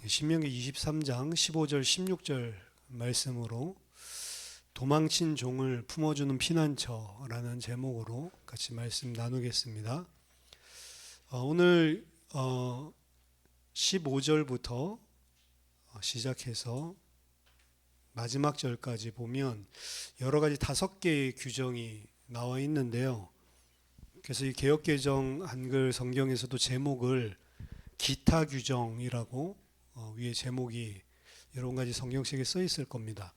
신명기 23장 15절 16절 말씀으로 도망친 종을 품어주는 피난처라는 제목으로 같이 말씀 나누겠습니다. 오늘 15절부터 시작해서 마지막 절까지 보면 여러 가지 5개의 규정이 나와 있는데요. 그래서 이 개역개정 한글 성경에서도 제목을 기타 규정이라고 위에 제목이 여러 가지 성경책에 써 있을 겁니다.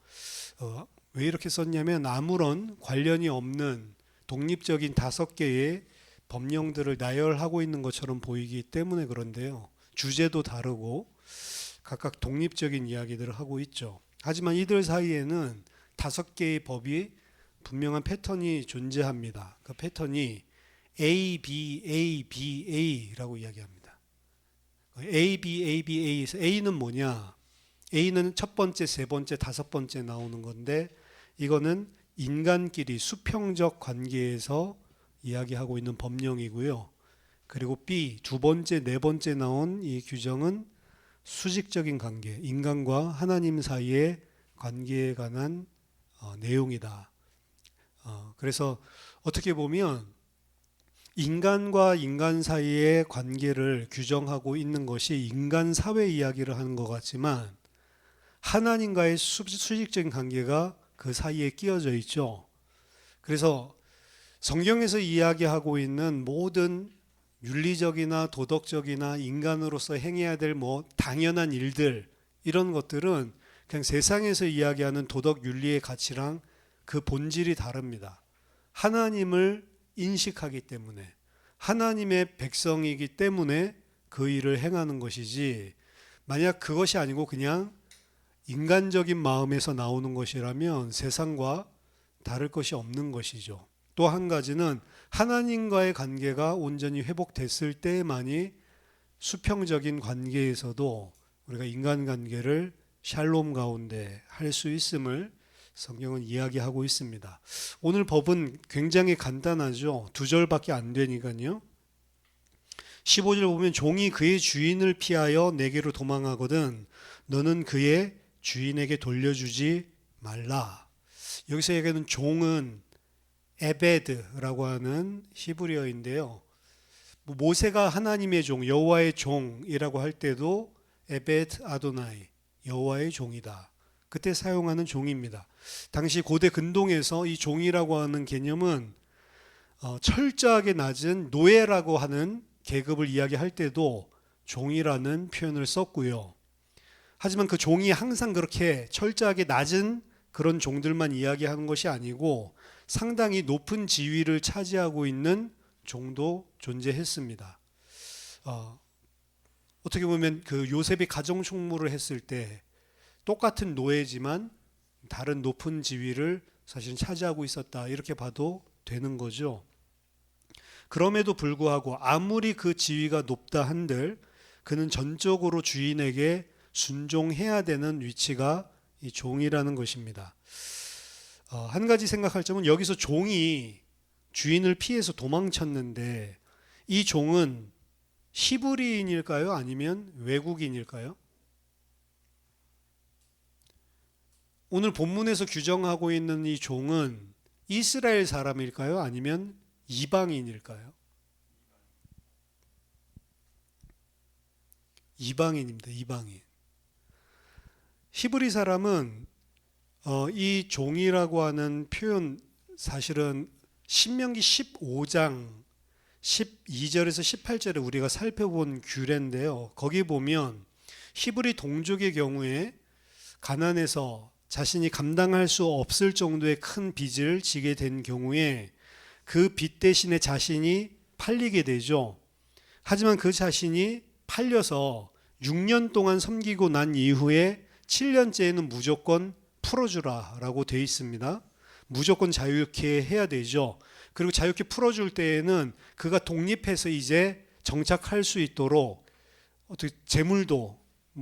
왜 이렇게 썼냐면 아무런 관련이 없는 독립적인 5개의 법령들을 나열하고 있는 것처럼 보이기 때문에 그런데요. 주제도 다르고 각각 독립적인 이야기들을 하고 있죠. 하지만 이들 사이에는 5개의 법이 분명한 패턴이 존재합니다. 그 패턴이 A, B, A, B, A라고 이야기합니다. A, B, A, B, A에서 A는 뭐냐? A는 첫 번째, 세 번째, 5번째 나오는 건데 이거는 인간끼리 수평적 관계에서 이야기하고 있는 법령이고요. 그리고 B, 2번째, 4번째 나온 이 규정은 수직적인 관계, 인간과 하나님 사이의 관계에 관한 내용이다. 그래서 어떻게 보면 인간과 인간 사이의 관계를 규정하고 있는 것이 인간 사회 이야기를 하는 것 같지만 하나님과의 수직적인 관계가 그 사이에 끼어져 있죠. 그래서 성경에서 이야기하고 있는 모든 윤리적이나 도덕적이나 인간으로서 행해야 될 당연한 일들 이런 것들은 그냥 세상에서 이야기하는 도덕 윤리의 가치랑 그 본질이 다릅니다. 하나님을 인식하기 때문에 하나님의 백성이기 때문에 그 일을 행하는 것이지 만약 그것이 아니고 그냥 인간적인 마음에서 나오는 것이라면 세상과 다를 것이 없는 것이죠. 또 한 가지는 하나님과의 관계가 온전히 회복됐을 때만이 수평적인 관계에서도 우리가 인간관계를 샬롬 가운데 할 수 있음을 성경은 이야기하고 있습니다. 오늘 법은 굉장히 간단하죠. 2절밖에 안 되니까요. 15절 보면 종이 그의 주인을 피하여 내게로 도망하거든 너는 그의 주인에게 돌려주지 말라. 여기서 얘기하는 종은 에베드라고 하는 히브리어인데요. 모세가 하나님의 종, 여호와의 종이라고 할 때도 에베드 아도나이, 여호와의 종이다. 그때 사용하는 종입니다. 당시 고대 근동에서 이 종이라고 하는 개념은 철저하게 낮은 노예라고 하는 계급을 이야기할 때도 종이라는 표현을 썼고요. 하지만 그 종이 항상 그렇게 철저하게 낮은 그런 종들만 이야기하는 것이 아니고 상당히 높은 지위를 차지하고 있는 종도 존재했습니다. 어떻게 보면 그 요셉이 가정 총무를 했을 때 똑같은 노예지만 다른 높은 지위를 사실 차지하고 있었다 이렇게 봐도 되는 거죠. 그럼에도 불구하고 아무리 그 지위가 높다 한들 그는 전적으로 주인에게 순종해야 되는 위치가 이 종이라는 것입니다. 한 가지 생각할 점은 여기서 종이 주인을 피해서 도망쳤는데 이 종은 히브리인일까요? 아니면 외국인일까요? 오늘 본문에서 규정하고 있는 이 종은 이스라엘 사람일까요? 아니면 이방인일까요? 이방인입니다. 이방인. 히브리 사람은 이 종이라고 하는 표현 사실은 신명기 15장 12절에서 18절에 우리가 살펴본 규례인데요. 거기 보면 히브리 동족의 경우에 가난해서 자신이 감당할 수 없을 정도의 큰 빚을 지게 된 경우에 그 빚 대신에 자신이 팔리게 되죠. 하지만 그 자신이 팔려서 6년 동안 섬기고 난 이후에 7년째에는 무조건 풀어주라라고 되어 있습니다. 무조건 자유케 해야 되죠. 그리고 자유케 풀어줄 때에는 그가 독립해서 이제 정착할 수 있도록 어떻게 재물도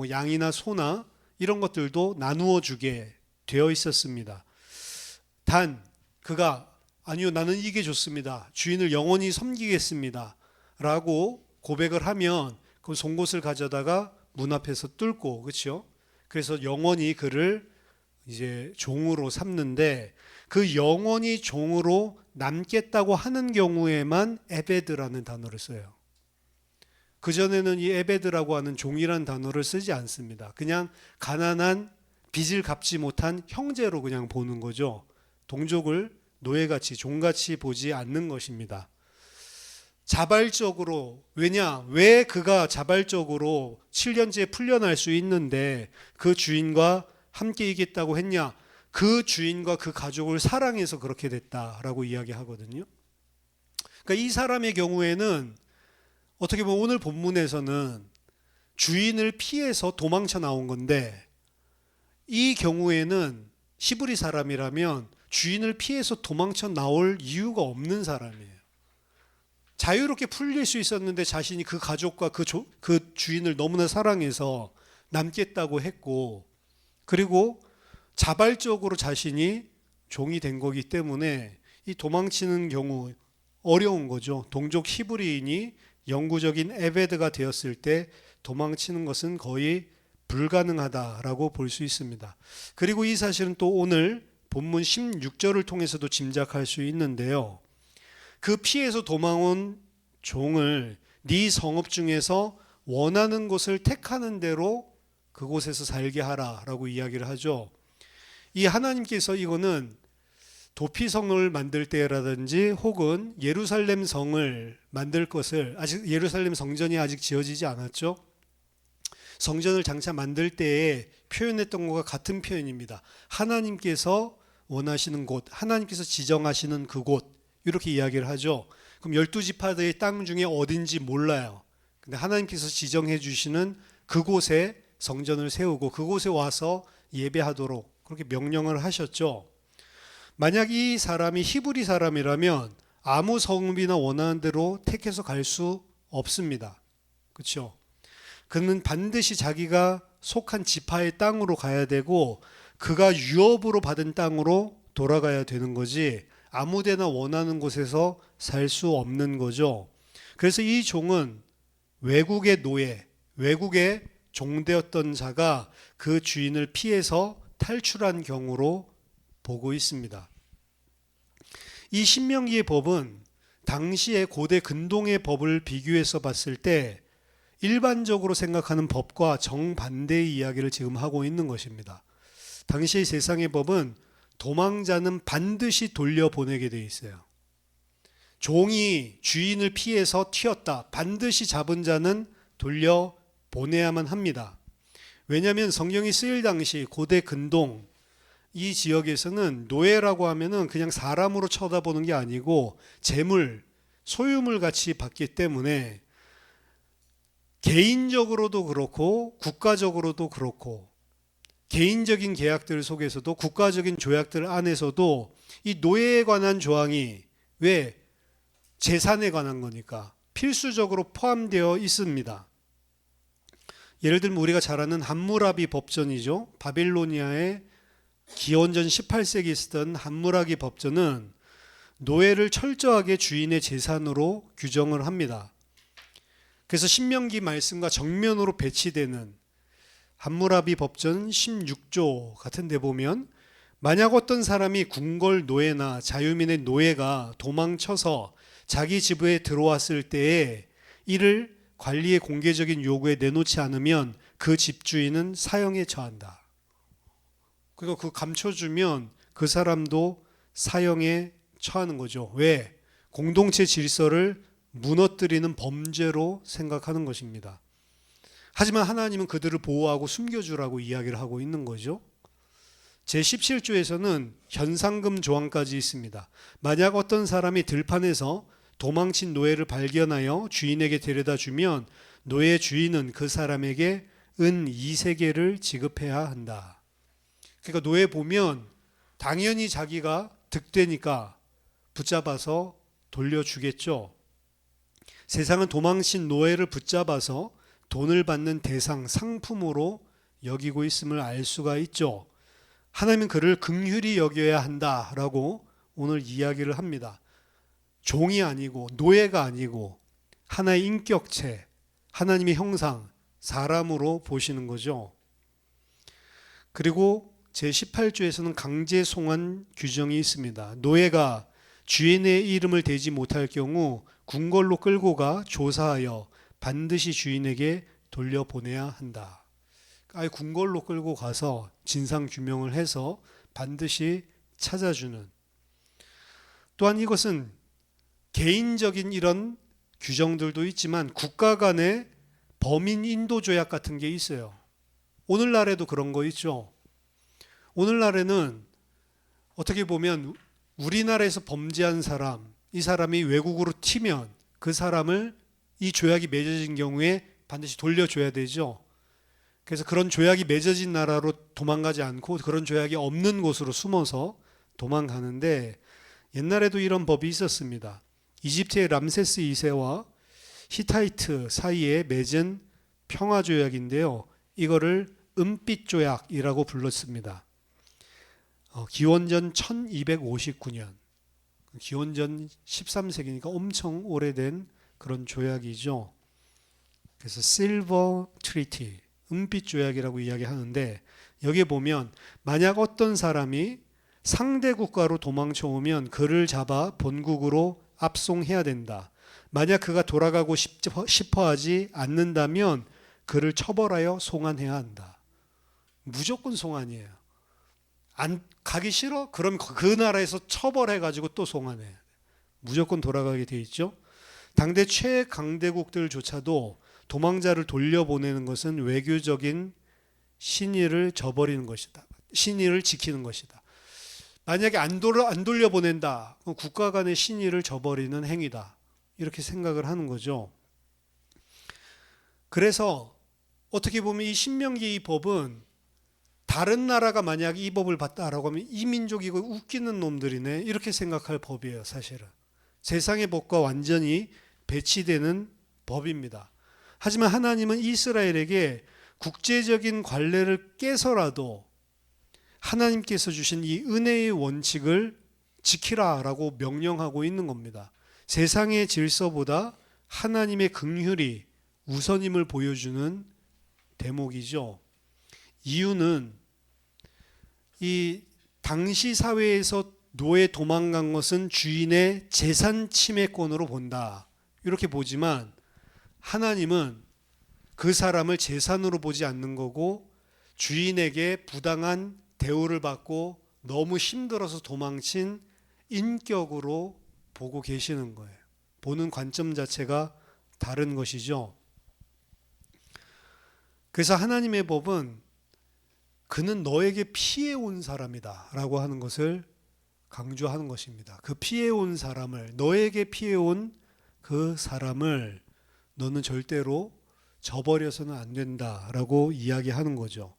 양이나 소나 이런 것들도 나누어 주게 되어 있었습니다. 단 그가 아니요 나는 이게 좋습니다. 주인을 영원히 섬기겠습니다. 라고 고백을 하면 그 송곳을 가져다가 문 앞에서 뚫고, 그렇죠? 그래서 영원히 그를 이제 종으로 삼는데, 그 영원히 종으로 남겠다고 하는 경우에만 에베드라는 단어를 써요. 그전에는 이 에베드라고 하는 종이란 단어를 쓰지 않습니다. 그냥 가난한 빚을 갚지 못한 형제로 그냥 보는 거죠. 동족을 노예같이 종같이 보지 않는 것입니다. 자발적으로, 왜 그가 자발적으로 7년째 풀려날 수 있는데 그 주인과 함께 있겠다고 했냐? 그 주인과 그 가족을 사랑해서 그렇게 됐다라고 이야기하거든요. 그러니까 이 사람의 경우에는 어떻게 보면 오늘 본문에서는 주인을 피해서 도망쳐 나온 건데, 이 경우에는 히브리 사람이라면 주인을 피해서 도망쳐 나올 이유가 없는 사람이에요. 자유롭게 풀릴 수 있었는데 자신이 그 가족과 그 주인을 너무나 사랑해서 남겠다고 했고, 그리고 자발적으로 자신이 종이 된 거기 때문에 이 도망치는 경우 어려운 거죠. 동족 히브리인이 영구적인 에베드가 되었을 때 도망치는 것은 거의 불가능하다라고 볼 수 있습니다. 그리고 이 사실은 또 오늘 본문 16절을 통해서도 짐작할 수 있는데요. 그 피해서 도망온 종을 네 성읍 중에서 원하는 곳을 택하는 대로 그곳에서 살게 하라라고 이야기를 하죠. 이 하나님께서 이거는 도피성을 만들 때라든지 혹은 예루살렘 성을 만들 것을, 아직 예루살렘 성전이 아직 지어지지 않았죠. 성전을 장차 만들 때에 표현했던 것과 같은 표현입니다. 하나님께서 원하시는 곳, 하나님께서 지정하시는 그곳, 이렇게 이야기를 하죠. 그럼 12지파들의 땅 중에 어딘지 몰라요. 근데 하나님께서 지정해 주시는 그곳에 성전을 세우고 그곳에 와서 예배하도록 그렇게 명령을 하셨죠. 만약 이 사람이 히브리 사람이라면 아무 성읍이나 원하는 대로 택해서 갈 수 없습니다. 그렇죠? 그는 반드시 자기가 속한 지파의 땅으로 가야 되고 그가 유업으로 받은 땅으로 돌아가야 되는 거지, 아무데나 원하는 곳에서 살 수 없는 거죠. 그래서 이 종은 외국의 노예, 외국의 종되었던 자가 그 주인을 피해서 탈출한 경우로 보고 있습니다. 이 신명기의 법은 당시의 고대 근동의 법을 비교해서 봤을 때 일반적으로 생각하는 법과 정반대의 이야기를 지금 하고 있는 것입니다. 당시의 세상의 법은 도망자는 반드시 돌려보내게 돼 있어요. 종이 주인을 피해서 튀었다, 반드시 잡은 자는 돌려보내야만 합니다. 왜냐하면 성경이 쓰일 당시 고대 근동 이 지역에서는 노예라고 하면은 그냥 사람으로 쳐다보는 게 아니고 재물, 소유물 같이 봤기 때문에 개인적으로도 그렇고 국가적으로도 그렇고 개인적인 계약들 속에서도 국가적인 조약들 안에서도 이 노예에 관한 조항이 왜 재산에 관한 거니까 필수적으로 포함되어 있습니다. 예를 들면 우리가 잘 아는 함무라비 법전이죠. 바빌로니아의 기원전 18세기에 쓰던 함무라비 법전은 노예를 철저하게 주인의 재산으로 규정을 합니다. 그래서 신명기 말씀과 정면으로 배치되는 함무라비 법전 16조 같은 데 보면 만약 어떤 사람이 궁궐 노예나 자유민의 노예가 도망쳐서 자기 집에 들어왔을 때에 이를 관리의 공개적인 요구에 내놓지 않으면 그 집주인은 사형에 처한다. 그리고 그 감춰주면 그 사람도 사형에 처하는 거죠. 왜? 공동체 질서를 무너뜨리는 범죄로 생각하는 것입니다. 하지만 하나님은 그들을 보호하고 숨겨주라고 이야기를 하고 있는 거죠. 제17조에서는 현상금 조항까지 있습니다. 만약 어떤 사람이 들판에서 도망친 노예를 발견하여 주인에게 데려다 주면 노예 주인은 그 사람에게 은 2세겔을 지급해야 한다. 그러니까 노예 보면 당연히 자기가 득되니까 붙잡아서 돌려주겠죠. 세상은 도망친 노예를 붙잡아서 돈을 받는 대상, 상품으로 여기고 있음을 알 수가 있죠. 하나님은 그를 긍휼히 여겨야 한다라고 오늘 이야기를 합니다. 종이 아니고 노예가 아니고 하나의 인격체, 하나님의 형상, 사람으로 보시는 거죠. 그리고 제18조에서는 강제 송환 규정이 있습니다. 노예가 주인의 이름을 대지 못할 경우 궁궐로 끌고 가 조사하여 반드시 주인에게 돌려보내야 한다. 아예 궁궐로 끌고 가서 진상 규명을 해서 반드시 찾아주는. 또한 이것은 개인적인 이런 규정들도 있지만 국가 간의 범인 인도 조약 같은 게 있어요. 오늘날에도 그런 거 있죠. 오늘날에는 어떻게 보면 우리나라에서 범죄한 사람, 이 사람이 외국으로 튀면 그 사람을 이 조약이 맺어진 경우에 반드시 돌려줘야 되죠. 그래서 그런 조약이 맺어진 나라로 도망가지 않고 그런 조약이 없는 곳으로 숨어서 도망가는데, 옛날에도 이런 법이 있었습니다. 이집트의 람세스 2세와 히타이트 사이에 맺은 평화조약인데요. 이거를 은빛조약이라고 불렀습니다. 기원전 1259년, 기원전 13세기니까 엄청 오래된 그런 조약이죠. 그래서 실버 트리티, 은빛 조약이라고 이야기하는데, 여기에 보면 만약 어떤 사람이 상대 국가로 도망쳐 오면 그를 잡아 본국으로 압송해야 된다. 만약 그가 돌아가고 싶어 하지 않는다면 그를 처벌하여 송환해야 한다. 무조건 송환이에요. 안 가기 싫어? 그럼 그 나라에서 처벌해가지고 또 송환해. 무조건 돌아가게 돼 있죠. 당대 최강대국들조차도 도망자를 돌려보내는 것은 외교적인 신의를 저버리는 것이다. 신의를 지키는 것이다. 만약에 안 돌려보낸다, 그럼 국가 간의 신의를 저버리는 행위다. 이렇게 생각을 하는 거죠. 그래서 어떻게 보면 이 신명기 이 법은 다른 나라가 만약 이 법을 봤다라고 하면 이 민족이 이거 웃기는 놈들이네 이렇게 생각할 법이에요. 사실은 세상의 법과 완전히 배치되는 법입니다. 하지만 하나님은 이스라엘에게 국제적인 관례를 깨서라도 하나님께서 주신 이 은혜의 원칙을 지키라라고 명령하고 있는 겁니다. 세상의 질서보다 하나님의 긍휼이 우선임을 보여주는 대목이죠. 이유는 이 당시 사회에서 노예 도망간 것은 주인의 재산 침해권으로 본다. 이렇게 보지만 하나님은 그 사람을 재산으로 보지 않는 거고 주인에게 부당한 대우를 받고 너무 힘들어서 도망친 인격으로 보고 계시는 거예요. 보는 관점 자체가 다른 것이죠. 그래서 하나님의 법은 그는 너에게 피해온 사람이다 라고 하는 것을 강조하는 것입니다. 그 피해온 사람을, 너에게 피해온 그 사람을 너는 절대로 저버려서는 안 된다 라고 이야기하는 거죠.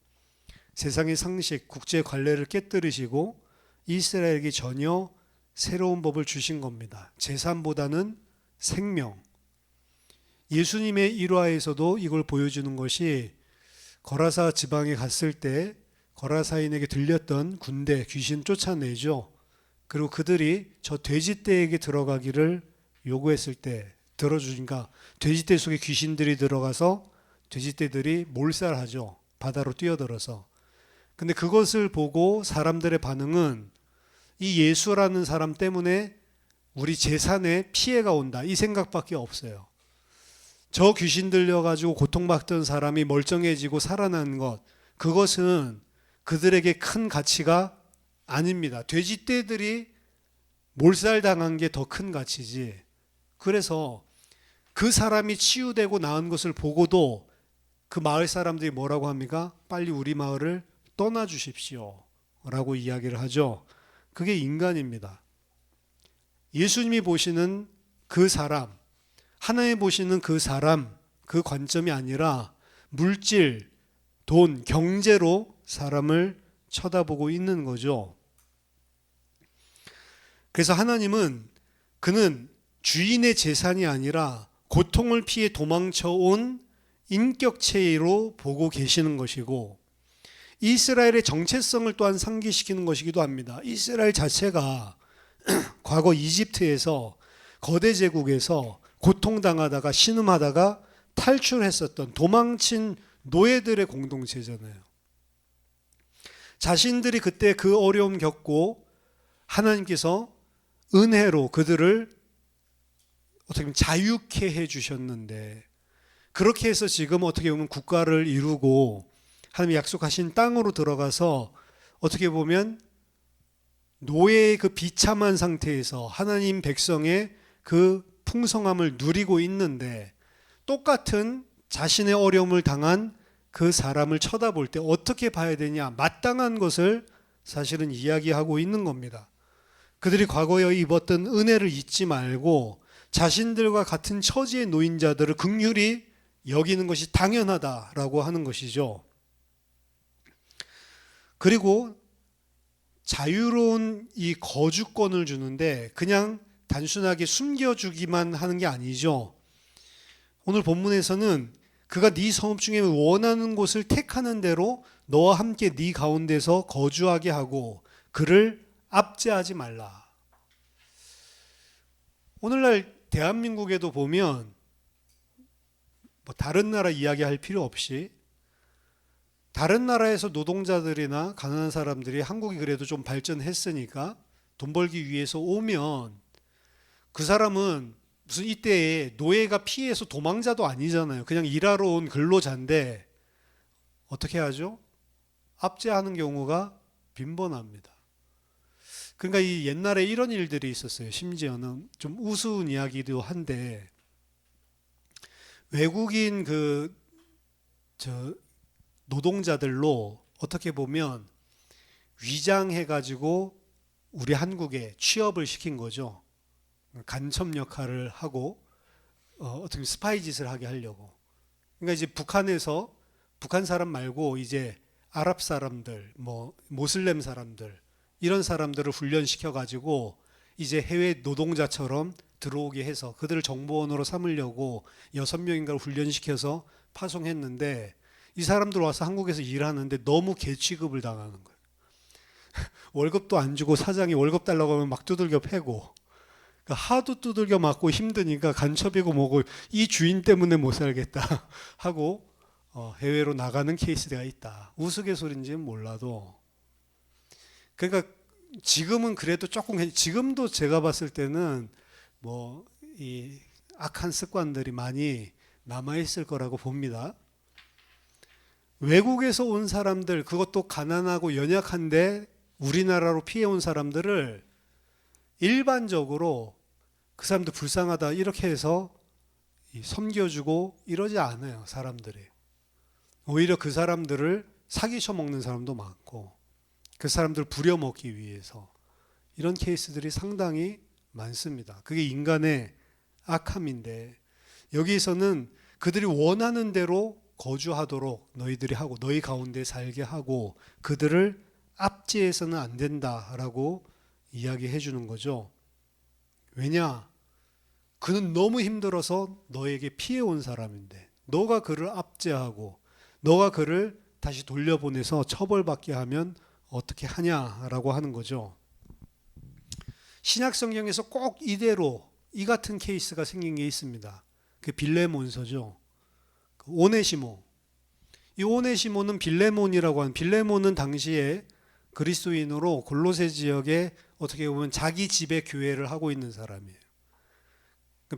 세상의 상식, 국제 관례를 깨뜨리시고 이스라엘에게 전혀 새로운 법을 주신 겁니다. 재산보다는 생명. 예수님의 일화에서도 이걸 보여주는 것이 거라사 지방에 갔을 때 거라사인에게 들렸던 군대 귀신 쫓아내죠. 그리고 그들이 저 돼지떼에게 들어가기를 요구했을 때 들어주니까 돼지떼 속에 귀신들이 들어가서 돼지떼들이 몰살하죠. 바다로 뛰어들어서. 근데 그것을 보고 사람들의 반응은 이 예수라는 사람 때문에 우리 재산에 피해가 온다 이 생각밖에 없어요. 저 귀신 들려가지고 고통받던 사람이 멀쩡해지고 살아난 것, 그것은 그들에게 큰 가치가 아닙니다. 돼지떼들이 몰살당한 게 더 큰 가치지. 그래서 그 사람이 치유되고 나은 것을 보고도 그 마을 사람들이 뭐라고 합니까? 빨리 우리 마을을 떠나 주십시오 라고 이야기를 하죠. 그게 인간입니다. 예수님이 보시는 그 사람, 하나님 보시는 그 사람, 그 관점이 아니라 물질, 돈, 경제로 사람을 쳐다보고 있는 거죠. 그래서 하나님은 그는 주인의 재산이 아니라 고통을 피해 도망쳐온 인격체로 보고 계시는 것이고, 이스라엘의 정체성을 또한 상기시키는 것이기도 합니다. 이스라엘 자체가 과거 이집트에서 거대 제국에서 고통당하다가 신음하다가 탈출했었던 도망친 노예들의 공동체잖아요. 자신들이 그때 그 어려움 겪고 하나님께서 은혜로 그들을 어떻게 보면 자유케 해주셨는데, 그렇게 해서 지금 어떻게 보면 국가를 이루고 하나님이 약속하신 땅으로 들어가서 어떻게 보면 노예의 그 비참한 상태에서 하나님 백성의 그 풍성함을 누리고 있는데, 똑같은 자신의 어려움을 당한 그 사람을 쳐다볼 때 어떻게 봐야 되냐, 마땅한 것을 사실은 이야기하고 있는 겁니다. 그들이 과거에 입었던 은혜를 잊지 말고 자신들과 같은 처지에 놓인 자들을 긍휼히 여기는 것이 당연하다라고 하는 것이죠. 그리고 자유로운 이 거주권을 주는데 그냥 단순하게 숨겨주기만 하는 게 아니죠. 오늘 본문에서는 그가 네 성읍 중에 원하는 곳을 택하는 대로 너와 함께 네 가운데서 거주하게 하고 그를 압제하지 말라. 오늘날 대한민국에도 보면 뭐 다른 나라 이야기할 필요 없이 다른 나라에서 노동자들이나 가난한 사람들이 한국이 그래도 좀 발전했으니까 돈 벌기 위해서 오면 그 사람은 무슨 이때에 노예가 피해서 도망자도 아니잖아요. 그냥 일하러 온 근로자인데 어떻게 하죠? 압제하는 경우가 빈번합니다. 그러니까 이 옛날에 이런 일들이 있었어요. 심지어는 좀 우스운 이야기도 한데, 외국인 노동자들로 어떻게 보면 위장해가지고 우리 한국에 취업을 시킨 거죠. 간첩 역할을 하고 어떻게 스파이 짓을 하게 하려고. 그러니까 이제 북한에서 북한 사람 말고 이제 아랍 사람들, 뭐 모슬렘 사람들, 이런 사람들을 훈련시켜 가지고 이제 해외 노동자처럼 들어오게 해서 그들을 정보원으로 삼으려고 6명인가를 훈련시켜서 파송했는데, 이 사람들 와서 한국에서 일하는데 너무 개취급을 당하는 거예요. 월급도 안 주고 사장이 월급 달라고 하면 막 두들겨 패고, 그러니까 하도 두들겨 맞고 힘드니까 간첩이고 뭐고 이 주인 때문에 못 살겠다 하고 해외로 나가는 케이스가 있다. 우스갯소리인지는 몰라도. 그러니까 지금은 그래도 조금, 지금도 제가 봤을 때는 뭐 이 악한 습관들이 많이 남아있을 거라고 봅니다. 외국에서 온 사람들, 그것도 가난하고 연약한데 우리나라로 피해온 사람들을 일반적으로 그 사람들 불쌍하다 이렇게 해서 섬겨주고 이러지 않아요, 사람들이. 오히려 그 사람들을 사기쳐 먹는 사람도 많고, 그 사람들을 부려먹기 위해서 이런 케이스들이 상당히 많습니다. 그게 인간의 악함인데, 여기에서는 그들이 원하는 대로 거주하도록 너희들이 하고 너희 가운데 살게 하고 그들을 압제해서는 안 된다라고 이야기해 주는 거죠. 왜냐? 그는 너무 힘들어서 너에게 피해온 사람인데 너가 그를 압제하고 너가 그를 다시 돌려보내서 처벌받게 하면 어떻게 하냐라고 하는 거죠. 신약 성경에서 꼭 이대로 이 같은 케이스가 생긴 게 있습니다. 그 빌레몬서죠. 오네시모. 이 오네시모는 빌레몬이라고 하는, 빌레몬은 당시에 그리스도인으로 골로새 지역에 어떻게 보면 자기 집에 교회를 하고 있는 사람이에요.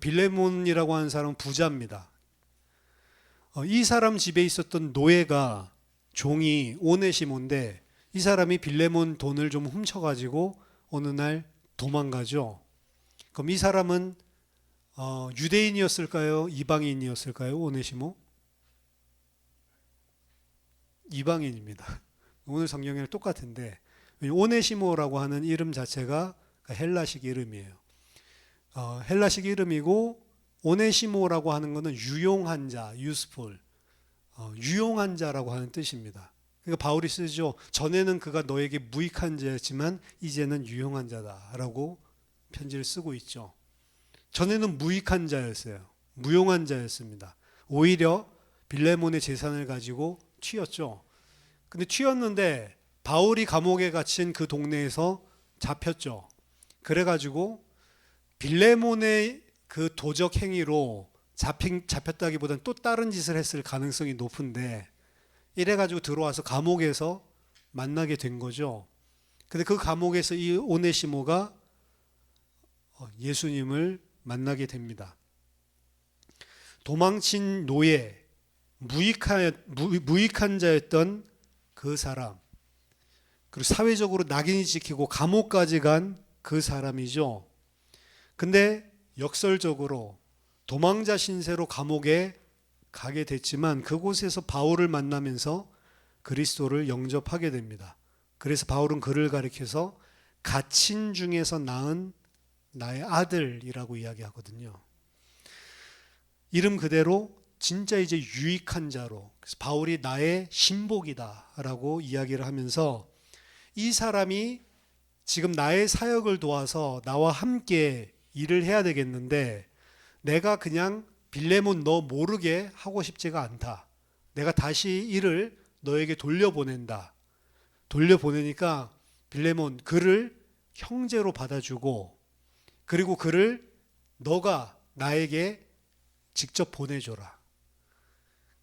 빌레몬이라고 하는 사람은 부자입니다. 이 사람 집에 있었던 노예가 종이 오네시모인데, 이 사람이 빌레몬 돈을 좀 훔쳐가지고 어느 날 도망가죠. 그럼 이 사람은 유대인이었을까요? 이방인이었을까요? 오네시모? 이방인입니다. 오늘 성경에는 똑같은데, 오네시모라고 하는 이름 자체가 헬라식 이름이에요. 헬라식 이름이고, 오네시모라고 하는 것은 유용한 자, useful, 유용한 자라고 하는 뜻입니다. 그러니까 바울이 쓰죠. 전에는 그가 너에게 무익한 자였지만 이제는 유용한 자다라고 편지를 쓰고 있죠. 전에는 무익한 자였어요. 무용한 자였습니다. 오히려 빌레몬의 재산을 가지고 튀었죠. 근데 튀었는데 바울이 감옥에 갇힌 그 동네에서 잡혔죠. 그래가지고 빌레몬의 그 도적 행위로 잡혔다기보다는 또 다른 짓을 했을 가능성이 높은데 이래가지고 들어와서 감옥에서 만나게 된 거죠. 근데 그 감옥에서 이 오네시모가 예수님을 만나게 됩니다. 도망친 노예, 무익한 자였던 그 사람, 그리고 사회적으로 낙인이 찍히고 감옥까지 간 그 사람이죠. 근데 역설적으로 도망자 신세로 감옥에 가게 됐지만 그곳에서 바울을 만나면서 그리스도를 영접하게 됩니다. 그래서 바울은 그를 가리켜서 갇힌 중에서 낳은 나의 아들이라고 이야기하거든요. 이름 그대로 진짜 이제 유익한 자로, 그래서 바울이 나의 신복이다라고 이야기를 하면서 이 사람이 지금 나의 사역을 도와서 나와 함께 일을 해야 되겠는데 내가 그냥 빌레몬 너 모르게 하고 싶지가 않다. 내가 다시 일을 너에게 돌려보낸다. 돌려보내니까 빌레몬 그를 형제로 받아주고 그리고 그를 너가 나에게 직접 보내줘라.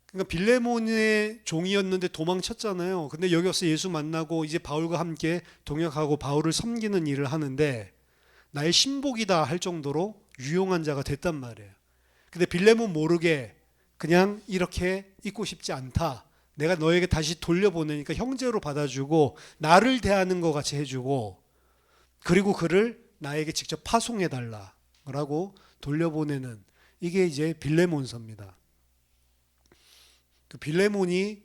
그러니까 빌레몬의 종이었는데 도망쳤잖아요. 근데 여기 와서 예수 만나고 이제 바울과 함께 동역하고 바울을 섬기는 일을 하는데 나의 신복이다 할 정도로 유용한 자가 됐단 말이에요. 근데 빌레몬 모르게 그냥 이렇게 있고 싶지 않다. 내가 너에게 다시 돌려보내니까 형제로 받아주고 나를 대하는 것 같이 해주고 그리고 그를 나에게 직접 파송해달라고 돌려보내는 이게 이제 빌레몬서입니다. 그 빌레몬이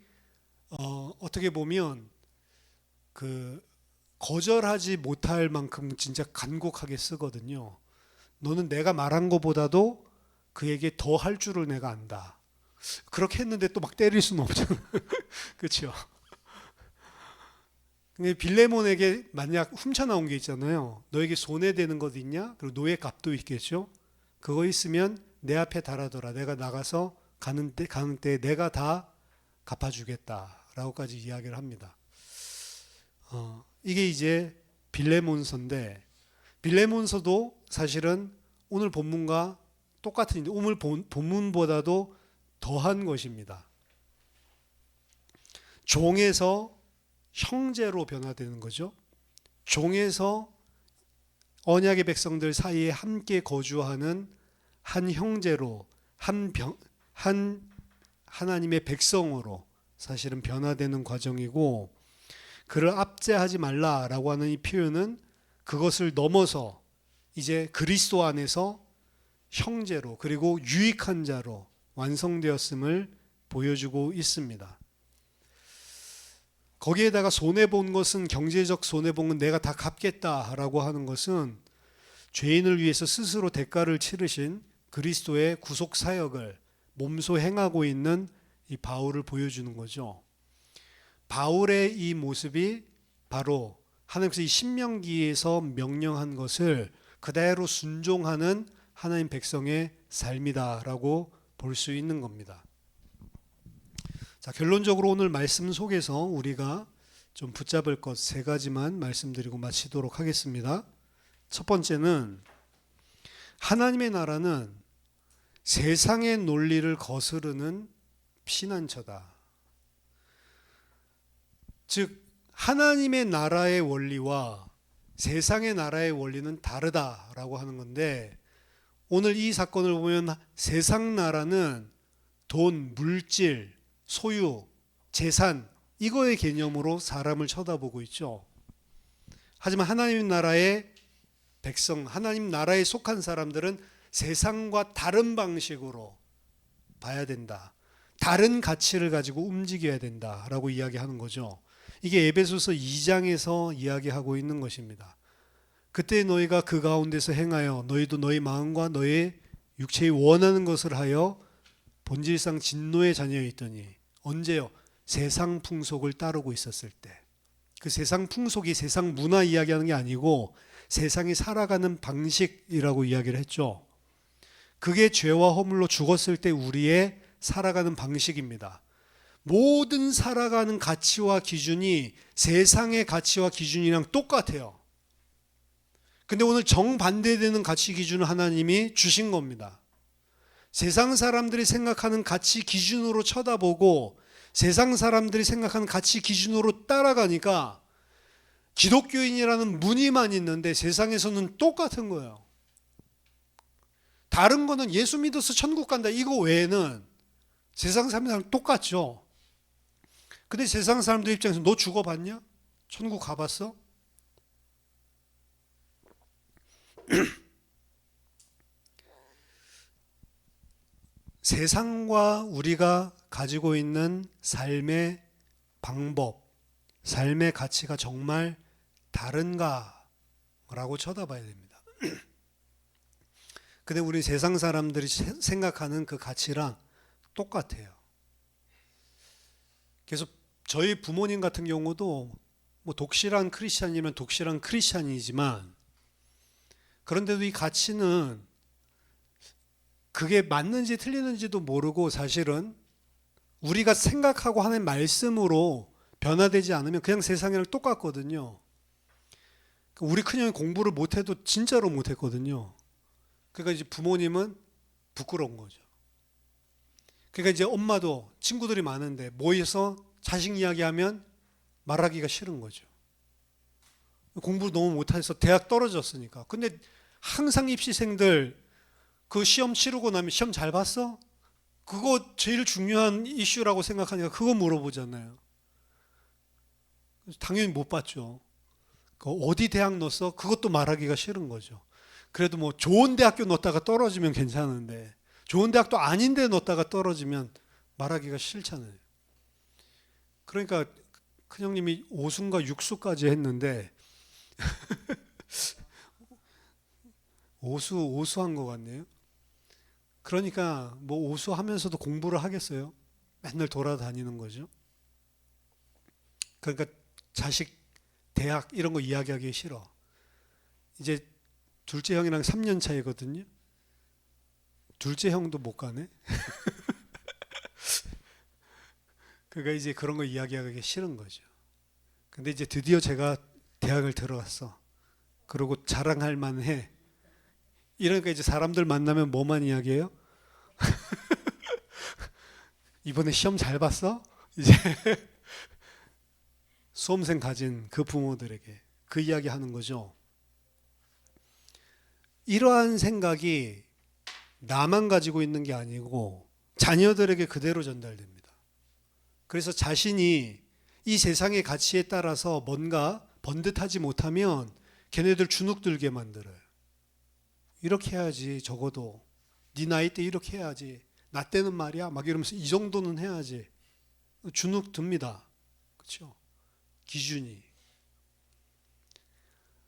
어떻게 보면 그 거절하지 못할 만큼 진짜 간곡하게 쓰거든요. 너는 내가 말한 것보다도 그에게 더 할 줄을 내가 안다. 그렇게 했는데 또 막 때릴 수는 없잖아. 그렇죠? 근데 빌레몬에게 만약 훔쳐나온 게 있잖아요. 너에게 손해되는 것 있냐? 그리고 노예 값도 있겠죠? 그거 있으면 내 앞에 달아둬라. 내가 나가서 가는 때 내가 다 갚아주겠다라고까지 이야기를 합니다. 이게 이제 빌레몬서인데 빌레몬서도 사실은 오늘 본문과 똑같은 오늘 본문보다도 더한 것입니다. 종에서 형제로 변화되는 거죠. 종에서 언약의 백성들 사이에 함께 거주하는 한 형제로 한 하나님의 백성으로 사실은 변화되는 과정이고 그를 압제하지 말라라고 하는 이 표현은 그것을 넘어서 이제 그리스도 안에서 형제로 그리고 유익한 자로 완성되었음을 보여주고 있습니다. 거기에다가 손해본 것은 경제적 손해본 건 내가 다 갚겠다라고 하는 것은 죄인을 위해서 스스로 대가를 치르신 그리스도의 구속 사역을 몸소 행하고 있는 이 바울을 보여주는 거죠. 바울의 이 모습이 바로 하나님께서 이 신명기에서 명령한 것을 그대로 순종하는 하나님 백성의 삶이다라고 볼 수 있는 겁니다. 자, 결론적으로 오늘 말씀 속에서 우리가 좀 붙잡을 것 세 가지만 말씀드리고 마치도록 하겠습니다. 첫 번째는 하나님의 나라는 세상의 논리를 거스르는 피난처다. 즉 하나님의 나라의 원리와 세상의 나라의 원리는 다르다라고 하는 건데 오늘 이 사건을 보면 세상 나라는 돈, 물질, 소유, 재산 이거의 개념으로 사람을 쳐다보고 있죠. 하지만 하나님 나라의 백성, 하나님 나라에 속한 사람들은 세상과 다른 방식으로 봐야 된다. 다른 가치를 가지고 움직여야 된다라고 이야기하는 거죠. 이게 에베소서 2장에서 이야기하고 있는 것입니다. 그때 너희가 그 가운데서 행하여 너희도 너희 마음과 너희 육체의 원하는 것을 하여 본질상 진노의 자녀였더니 언제요? 세상 풍속을 따르고 있었을 때. 그 세상 풍속이 세상 문화 이야기하는 게 아니고 세상이 살아가는 방식이라고 이야기를 했죠. 그게 죄와 허물로 죽었을 때 우리의 살아가는 방식입니다. 모든 살아가는 가치와 기준이 세상의 가치와 기준이랑 똑같아요. 근데 오늘 정반대되는 가치 기준을 하나님이 주신 겁니다. 세상 사람들이 생각하는 가치 기준으로 쳐다보고 세상 사람들이 생각하는 가치 기준으로 따라가니까 기독교인이라는 무늬만 있는데 세상에서는 똑같은 거예요. 다른 거는 예수 믿어서 천국 간다 이거 외에는 세상 사람들이랑 똑같죠. 근데 세상 사람들 입장에서 너 죽어봤냐? 천국 가봤어? 세상과 우리가 가지고 있는 삶의 방법, 삶의 가치가 정말 다른가라고 쳐다봐야 됩니다. 근데 우리 세상 사람들이 생각하는 그 가치랑 똑같아요. 그래서 저희 부모님 같은 경우도 뭐 독실한 크리스찬이면 독실한 크리스찬이지만 그런데도 이 가치는 그게 맞는지 틀리는지도 모르고 사실은 우리가 생각하고 하는 말씀으로 변화되지 않으면 그냥 세상이랑 똑같거든요. 우리 큰형이 공부를 못해도 진짜로 못했거든요. 그러니까 이제 부모님은 부끄러운 거죠. 그러니까 이제 엄마도 친구들이 많은데 모여서 자식 이야기하면 말하기가 싫은 거죠. 공부를 너무 못해서 대학 떨어졌으니까. 근데 항상 입시생들 그 시험 치르고 나면 시험 잘 봤어? 그거 제일 중요한 이슈라고 생각하니까 그거 물어보잖아요. 당연히 못 봤죠. 어디 대학 넣었어? 그것도 말하기가 싫은 거죠. 그래도 뭐 좋은 대학교 넣었다가 떨어지면 괜찮은데 좋은 대학도 아닌데 넣었다가 떨어지면 말하기가 싫잖아요. 그러니까 큰형님이 5수인가 6수까지 했는데 5수 한 것 같네요. 그러니까 뭐 5수 하면서도 공부를 하겠어요? 맨날 돌아다니는 거죠. 그러니까 자식 대학 이런 거 이야기하기 싫어. 이제 둘째 형이랑 3년 차이거든요. 둘째 형도 못 가네. 그러니까 이제 그런 거 이야기하기 싫은 거죠. 근데 이제 드디어 제가 대학을 들어갔어. 그리고 자랑할 만해. 이러니까 이제 사람들 만나면 뭐만 이야기해요? 이번에 시험 잘 봤어? 이제 수험생 가진 그 부모들에게 그 이야기 하는 거죠. 이러한 생각이 나만 가지고 있는 게 아니고 자녀들에게 그대로 전달됩니다. 그래서 자신이 이 세상의 가치에 따라서 뭔가 번듯하지 못하면 걔네들 주눅 들게 만들어요. 이렇게 해야지 적어도 네 나이 때 이렇게 해야지 나 때는 말이야 막 이러면서 이 정도는 해야지 주눅 듭니다. 그렇죠? 기준이.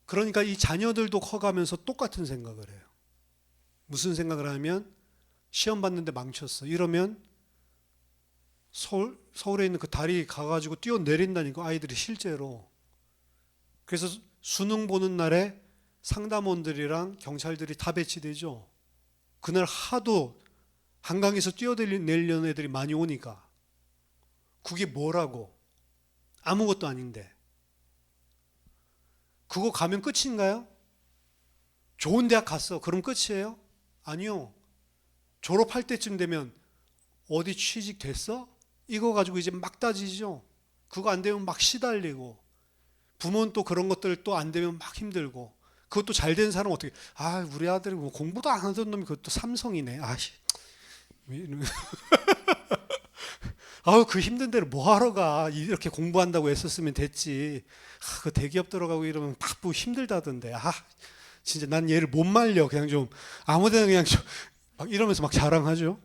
그러니까 이 자녀들도 커가면서 똑같은 생각을 해요. 무슨 생각을 하면 시험 봤는데 망쳤어. 이러면 서울에 있는 그 다리 가가지고 뛰어내린다니까 아이들이 실제로. 그래서 수능 보는 날에 상담원들이랑 경찰들이 다 배치되죠. 그날 하도 한강에서 뛰어내리려는 애들이 많이 오니까. 그게 뭐라고? 아무것도 아닌데. 그거 가면 끝인가요? 좋은 대학 갔어. 그럼 끝이에요? 아니요. 졸업할 때쯤 되면 어디 취직 됐어? 이거 가지고 이제 막 따지죠. 그거 안 되면 막 시달리고 부모는 또 그런 것들 또 안 되면 막 힘들고 그것도 잘 된 사람은 어떻게 우리 아들이 뭐 공부도 안 하던 놈이 그것도 삼성이네. 그 힘든 데를 뭐하러 가. 이렇게 공부한다고 애썼으면 됐지. 그 대기업 들어가고 이러면 바쁘고 힘들다던데. 진짜 난 얘를 못 말려. 그냥 좀 아무데나 그냥 막 이러면서 막 자랑하죠.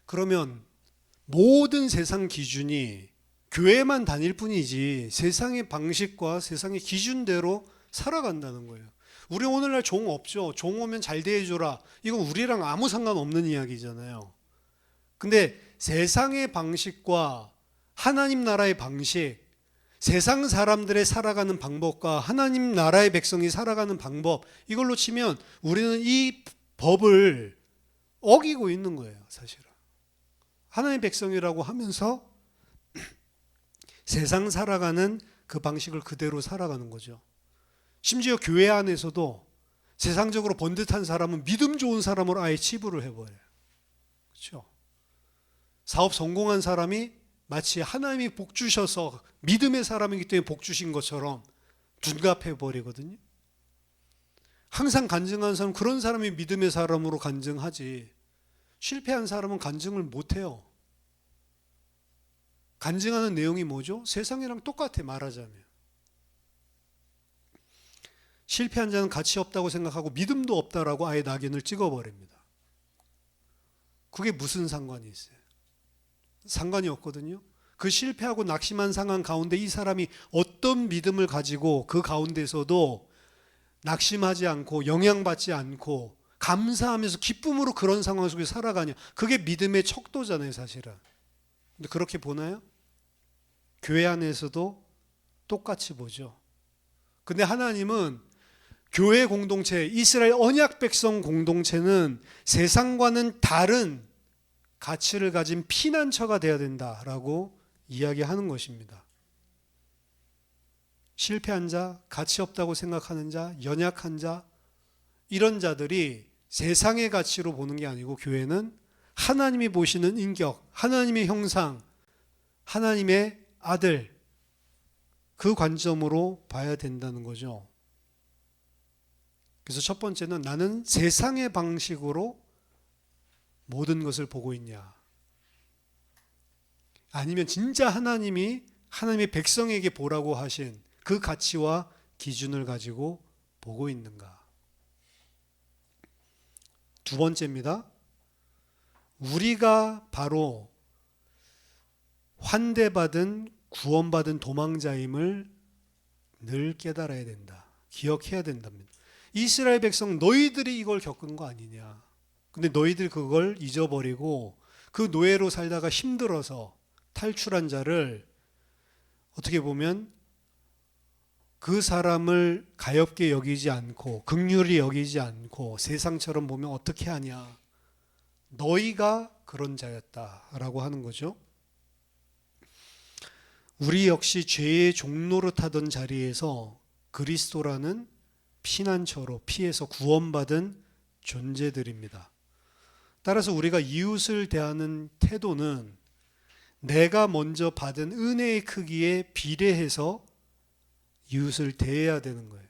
그러면 모든 세상 기준이 교회만 다닐 뿐이지 세상의 방식과 세상의 기준대로 살아간다는 거예요. 우리 오늘날 종 없죠. 종 오면 잘 대해줘라. 이건 우리랑 아무 상관없는 이야기잖아요. 근데 세상의 방식과 하나님 나라의 방식, 세상 사람들의 살아가는 방법과 하나님 나라의 백성이 살아가는 방법, 이걸로 치면 우리는 이 법을 어기고 있는 거예요, 사실은. 하나님의 백성이라고 하면서 세상 살아가는 그 방식을 그대로 살아가는 거죠. 심지어 교회 안에서도 세상적으로 번듯한 사람은 믿음 좋은 사람으로 아예 치부를 해버려요. 그렇죠? 사업 성공한 사람이 마치 하나님이 복 주셔서 믿음의 사람이기 때문에 복 주신 것처럼 둔갑해버리거든요. 항상 간증하는 사람은 그런 사람이 믿음의 사람으로 간증하지, 실패한 사람은 간증을 못해요. 간증하는 내용이 뭐죠? 세상이랑 똑같아, 말하자면. 실패한 자는 가치 없다고 생각하고 믿음도 없다라고 아예 낙인을 찍어버립니다. 그게 무슨 상관이 있어요? 상관이 없거든요. 그 실패하고 낙심한 상황 가운데 이 사람이 어떤 믿음을 가지고 그 가운데서도 낙심하지 않고 영향받지 않고 감사하면서 기쁨으로 그런 상황 속에 살아가냐, 그게 믿음의 척도잖아요, 사실은. 근데 그렇게 보나요? 교회 안에서도 똑같이 보죠. 근데 하나님은 교회 공동체, 이스라엘 언약 백성 공동체는 세상과는 다른 가치를 가진 피난처가 되어야 된다라고 이야기하는 것입니다. 실패한 자, 가치 없다고 생각하는 자, 연약한 자, 이런 자들이 세상의 가치로 보는 게 아니고 교회는 하나님이 보시는 인격, 하나님의 형상, 하나님의 아들, 그 관점으로 봐야 된다는 거죠. 그래서 첫 번째는 나는 세상의 방식으로 모든 것을 보고 있냐, 아니면 진짜 하나님이 하나님의 백성에게 보라고 하신 그 가치와 기준을 가지고 보고 있는가. 두 번째입니다. 우리가 바로 환대받은 구원받은 도망자임을 늘 깨달아야 된다. 기억해야 된답니다. 이스라엘 백성, 너희들이 이걸 겪은 거 아니냐. 근데 너희들 그걸 잊어버리고 그 노예로 살다가 힘들어서 탈출한 자를 어떻게 보면 그 사람을 가엾게 여기지 않고 긍휼히 여기지 않고 세상처럼 보면 어떻게 하냐. 너희가 그런 자였다라고 하는 거죠. 우리 역시 죄의 종로로 타던 자리에서 그리스도라는 피난처로 피해서 구원받은 존재들입니다. 따라서 우리가 이웃을 대하는 태도는 내가 먼저 받은 은혜의 크기에 비례해서 이웃을 대해야 되는 거예요.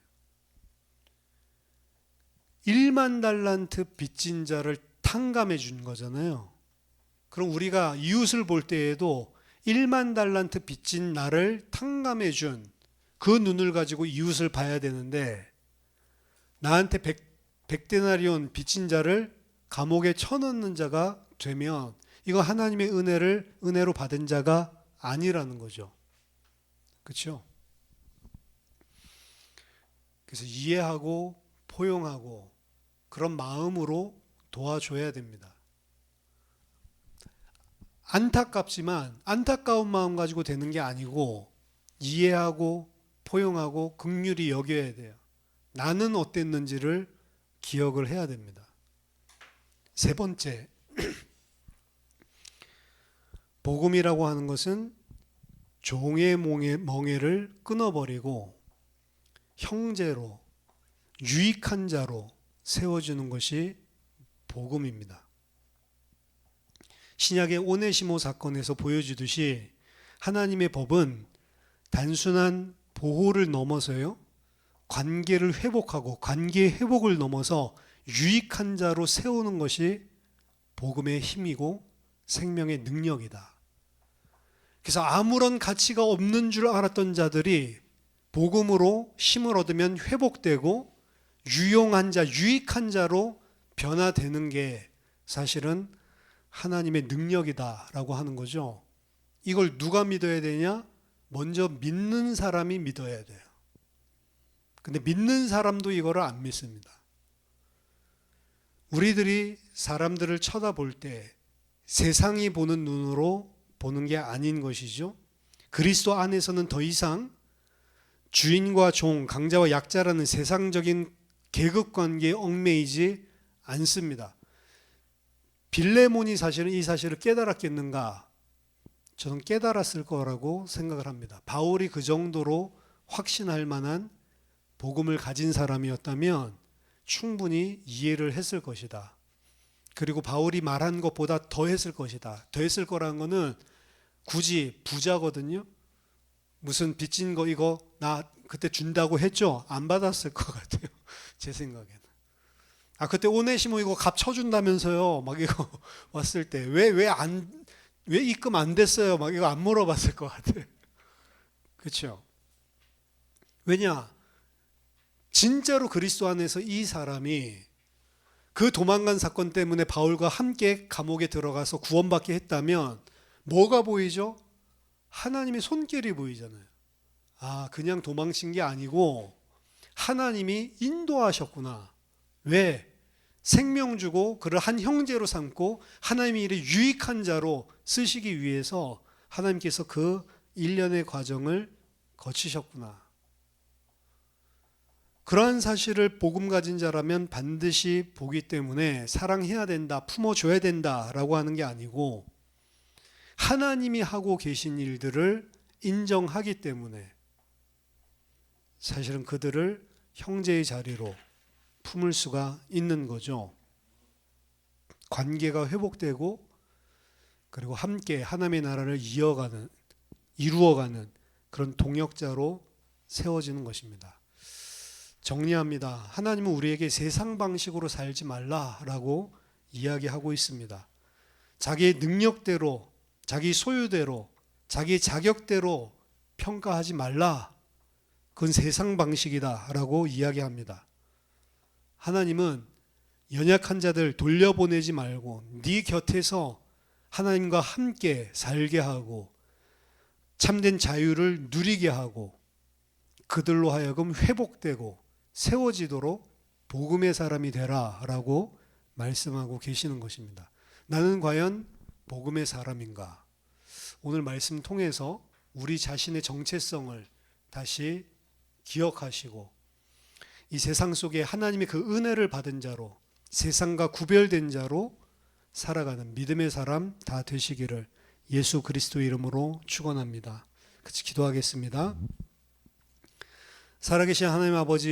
1만 달란트 빚진 자를 탕감해 준 거잖아요. 그럼 우리가 이웃을 볼 때에도 1만 달란트 빚진 나를 탕감해 준 그 눈을 가지고 이웃을 봐야 되는데, 나한테 100데나리온 빚진 자를 감옥에 쳐넣는 자가 되면 이거 하나님의 은혜로 받은 자가 아니라는 거죠. 그렇죠? 그래서 이해하고 포용하고 그런 마음으로 도와줘야 됩니다. 안타깝지만 안타까운 마음 가지고 되는 게 아니고 이해하고 포용하고 긍휼히 여겨야 돼요. 나는 어땠는지를 기억을 해야 됩니다. 세 번째, 복음이라고 하는 것은 종의 멍에를 끊어버리고 형제로, 유익한 자로 세워주는 것이 복음입니다. 신약의 오네시모 사건에서 보여주듯이 하나님의 법은 단순한 보호를 넘어서요, 관계를 회복하고 관계의 회복을 넘어서 유익한 자로 세우는 것이 복음의 힘이고 생명의 능력이다. 그래서 아무런 가치가 없는 줄 알았던 자들이 복음으로 힘을 얻으면 회복되고 유용한 자, 유익한 자로 변화되는 게 사실은 하나님의 능력이다라고 하는 거죠. 이걸 누가 믿어야 되냐? 먼저 믿는 사람이 믿어야 돼요. 근데 믿는 사람도 이거를 안 믿습니다. 우리들이 사람들을 쳐다볼 때 세상이 보는 눈으로 보는 게 아닌 것이죠. 그리스도 안에서는 더 이상 주인과 종, 강자와 약자라는 세상적인 계급관계에 얽매이지 않습니다. 빌레몬이 사실은 이 사실을 깨달았겠는가? 저는 깨달았을 거라고 생각을 합니다. 바울이 그 정도로 확신할 만한 복음을 가진 사람이었다면 충분히 이해를 했을 것이다. 그리고 바울이 말한 것보다 더 했을 것이다. 더 했을 거라는 거는 굳이 부자거든요. 무슨 빚진 거 이거 나 그때 준다고 했죠? 안 받았을 것 같아요. 제 생각에는. 그때 오네시모 이거 값 쳐준다면서요. 막 이거 왔을 때 왜 입금 안 됐어요? 막 이거 안 물어봤을 것 같아요. 그렇죠? 왜냐? 진짜로 그리스도 안에서 이 사람이 그 도망간 사건 때문에 바울과 함께 감옥에 들어가서 구원받게 했다면 뭐가 보이죠? 하나님의 손길이 보이잖아요. 그냥 도망친 게 아니고 하나님이 인도하셨구나. 왜? 생명 주고 그를 한 형제로 삼고 하나님의 일에 유익한 자로 쓰시기 위해서 하나님께서 그 일련의 과정을 거치셨구나. 그러한 사실을 복음 가진 자라면 반드시 보기 때문에 사랑해야 된다, 품어줘야 된다라고 하는 게 아니고 하나님이 하고 계신 일들을 인정하기 때문에 사실은 그들을 형제의 자리로 품을 수가 있는 거죠. 관계가 회복되고 그리고 함께 하나님의 나라를 이루어가는 그런 동역자로 세워지는 것입니다. 정리합니다. 하나님은 우리에게 세상 방식으로 살지 말라라고 이야기하고 있습니다. 자기의 능력대로, 자기 소유대로, 자기 자격대로 평가하지 말라. 그건 세상 방식이다라고 이야기합니다. 하나님은 연약한 자들 돌려보내지 말고 네 곁에서 하나님과 함께 살게 하고 참된 자유를 누리게 하고 그들로 하여금 회복되고 세워지도록 복음의 사람이 되라라고 말씀하고 계시는 것입니다. 나는 과연 복음의 사람인가? 오늘 말씀 통해서 우리 자신의 정체성을 다시 기억하시고 이 세상 속에 하나님의 그 은혜를 받은 자로 세상과 구별된 자로 살아가는 믿음의 사람 다 되시기를 예수 그리스도 이름으로 축원합니다. 같이 기도하겠습니다. 살아계신 하나님 아버지